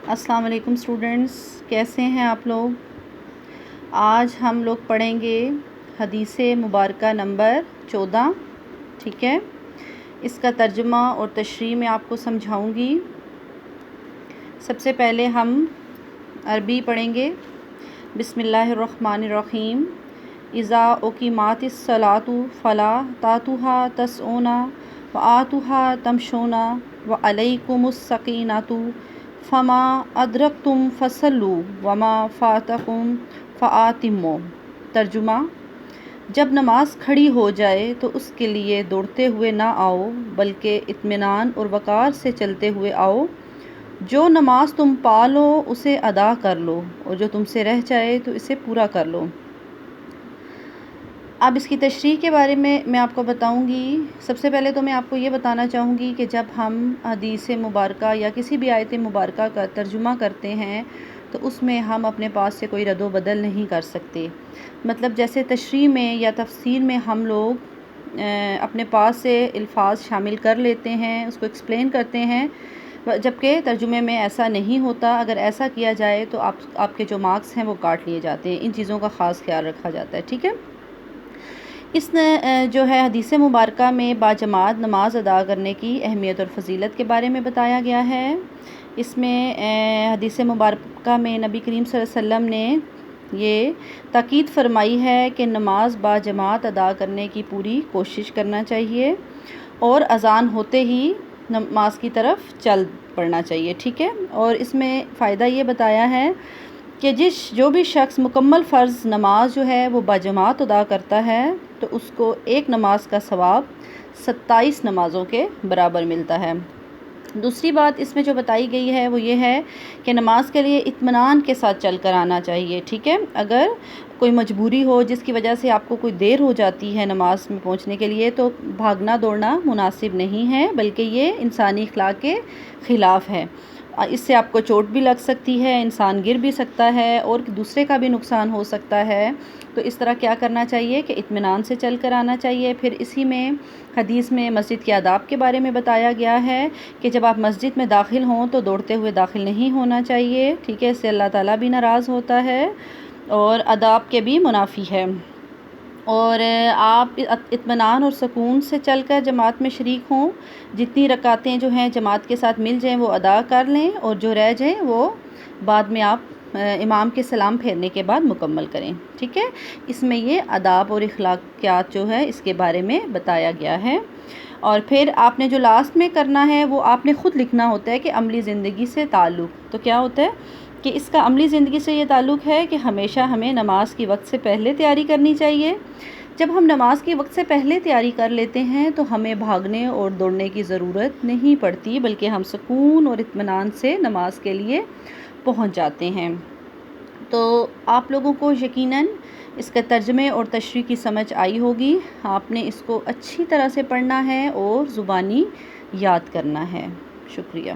السلام علیکم اسٹوڈنٹس، کیسے ہیں آپ لوگ؟ آج ہم لوگ پڑھیں گے حدیث مبارکہ نمبر 14، ٹھیک ہے؟ اس کا ترجمہ اور تشریح میں آپ کو سمجھاؤں گی۔ سب سے پہلے ہم عربی پڑھیں گے۔ بسم اللہ الرحمن الرحیم۔ اذا اقیمات الصلاۃ فلا تأتوها تسعون وآتوها تمشون وعلیکم السکینۃ فما ادرکتم فصلوا وما فاتکم فاتموا۔ ترجمہ: جب نماز کھڑی ہو جائے تو اس کے لیے دوڑتے ہوئے نہ آؤ بلکہ اطمینان اور وقار سے چلتے ہوئے آؤ۔ جو نماز تم پا لو اسے ادا کر لو اور جو تم سے رہ جائے تو اسے پورا کر لو۔ اب اس کی تشریح کے بارے میں آپ کو بتاؤں گی۔ سب سے پہلے تو میں آپ کو یہ بتانا چاہوں گی کہ جب ہم حدیث مبارکہ یا کسی بھی آیت مبارکہ کا ترجمہ کرتے ہیں تو اس میں ہم اپنے پاس سے کوئی رد و بدل نہیں کر سکتے۔ مطلب جیسے تشریح میں یا تفسیر میں ہم لوگ اپنے پاس سے الفاظ شامل کر لیتے ہیں، اس کو ایکسپلین کرتے ہیں، جبکہ ترجمے میں ایسا نہیں ہوتا۔ اگر ایسا کیا جائے تو آپ کے جو مارکس ہیں وہ کاٹ لیے جاتے ہیں۔ ان چیزوں کا خاص خیال رکھا جاتا ہے، ٹھیک ہے؟ اس جو ہے حدیث مبارکہ میں باجماعت نماز ادا کرنے کی اہمیت اور فضیلت کے بارے میں بتایا گیا ہے۔ اس میں حدیث مبارکہ میں نبی کریم صلی اللہ علیہ وسلم نے یہ تاکید فرمائی ہے کہ نماز باجماعت ادا کرنے کی پوری کوشش کرنا چاہیے اور اذان ہوتے ہی نماز کی طرف چل پڑنا چاہیے، ٹھیک ہے؟ اور اس میں فائدہ یہ بتایا ہے کہ جو بھی شخص مکمل فرض نماز جو ہے وہ باجماعت ادا کرتا ہے تو اس کو ایک نماز کا ثواب 27 نمازوں کے برابر ملتا ہے۔ دوسری بات اس میں جو بتائی گئی ہے وہ یہ ہے کہ نماز کے لیے اطمینان کے ساتھ چل کر آنا چاہیے، ٹھیک ہے؟ اگر کوئی مجبوری ہو جس کی وجہ سے آپ کو کوئی دیر ہو جاتی ہے نماز میں پہنچنے کے لیے تو بھاگنا دوڑنا مناسب نہیں ہے، بلکہ یہ انسانی اخلاق کے خلاف ہے۔ اس سے آپ کو چوٹ بھی لگ سکتی ہے، انسان گر بھی سکتا ہے اور دوسرے کا بھی نقصان ہو سکتا ہے۔ تو اس طرح کیا کرنا چاہیے کہ اطمینان سے چل کر آنا چاہیے۔ پھر اسی میں حدیث میں مسجد کے آداب کے بارے میں بتایا گیا ہے کہ جب آپ مسجد میں داخل ہوں تو دوڑتے ہوئے داخل نہیں ہونا چاہیے، ٹھیک ہے؟ اس سے اللہ تعالیٰ بھی ناراض ہوتا ہے اور آداب کے بھی منافی ہے۔ اور آپ اطمینان اور سکون سے چل کر جماعت میں شریک ہوں، جتنی رکعتیں جو ہیں جماعت کے ساتھ مل جائیں وہ ادا کر لیں اور جو رہ جائیں وہ بعد میں آپ امام کے سلام پھیرنے کے بعد مکمل کریں، ٹھیک ہے؟ اس میں یہ آداب اور اخلاقیات جو ہے اس کے بارے میں بتایا گیا ہے۔ اور پھر آپ نے جو لاسٹ میں کرنا ہے وہ آپ نے خود لکھنا ہوتا ہے کہ عملی زندگی سے تعلق۔ تو کیا ہوتا ہے کہ اس کا عملی زندگی سے یہ تعلق ہے کہ ہمیشہ ہمیں نماز کی وقت سے پہلے تیاری کرنی چاہیے۔ جب ہم نماز کی وقت سے پہلے تیاری کر لیتے ہیں تو ہمیں بھاگنے اور دوڑنے کی ضرورت نہیں پڑتی، بلکہ ہم سکون اور اطمینان سے نماز کے لیے پہنچ جاتے ہیں۔ تو آپ لوگوں کو یقیناً اس کے ترجمے اور تشریح کی سمجھ آئی ہوگی۔ آپ نے اس کو اچھی طرح سے پڑھنا ہے اور زبانی یاد کرنا ہے۔ شکریہ۔